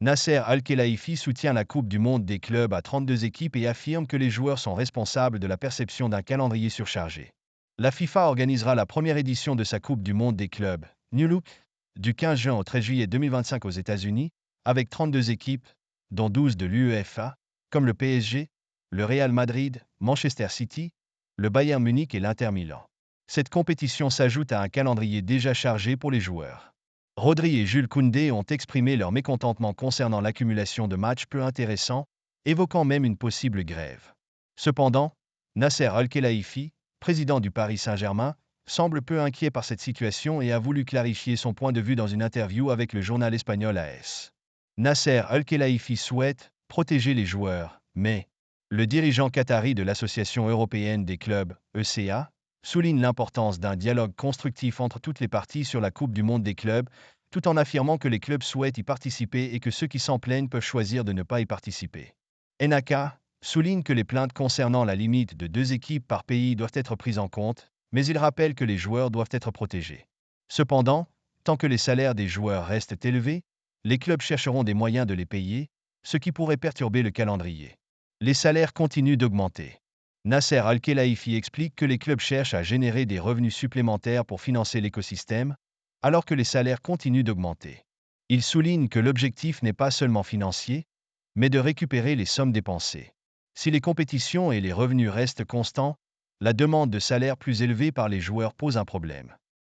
Nasser Al-Khelaifi soutient la Coupe du monde des clubs à 32 équipes et affirme que les joueurs sont responsables de la perception d'un calendrier surchargé. La FIFA organisera la première édition de sa Coupe du monde des clubs, New Look, du 15 juin au 13 juillet 2025 aux États-Unis, avec 32 équipes, dont 12 de l'UEFA, comme le PSG, le Real Madrid, Manchester City, le Bayern Munich et l'Inter Milan. Cette compétition s'ajoute à un calendrier déjà chargé pour les joueurs. Rodri et Jules Koundé ont exprimé leur mécontentement concernant l'accumulation de matchs peu intéressants, évoquant même une possible grève. Cependant, Nasser Al-Khelaifi, président du Paris Saint-Germain, semble peu inquiet par cette situation et a voulu clarifier son point de vue dans une interview avec le journal espagnol AS. Nasser Al-Khelaifi souhaite protéger les joueurs, mais le dirigeant qatari de l'Association européenne des clubs, ECA, souligne l'importance d'un dialogue constructif entre toutes les parties sur la Coupe du monde des clubs, tout en affirmant que les clubs souhaitent y participer et que ceux qui s'en plaignent peuvent choisir de ne pas y participer. Enaka souligne que les plaintes concernant la limite de 2 équipes par pays doivent être prises en compte, mais il rappelle que les joueurs doivent être protégés. Cependant, tant que les salaires des joueurs restent élevés, les clubs chercheront des moyens de les payer, ce qui pourrait perturber le calendrier. Les salaires continuent d'augmenter. Nasser Al-Khelaifi explique que les clubs cherchent à générer des revenus supplémentaires pour financer l'écosystème, alors que les salaires continuent d'augmenter. Il souligne que l'objectif n'est pas seulement financier, mais de récupérer les sommes dépensées. Si les compétitions et les revenus restent constants, la demande de salaires plus élevés par les joueurs pose un problème.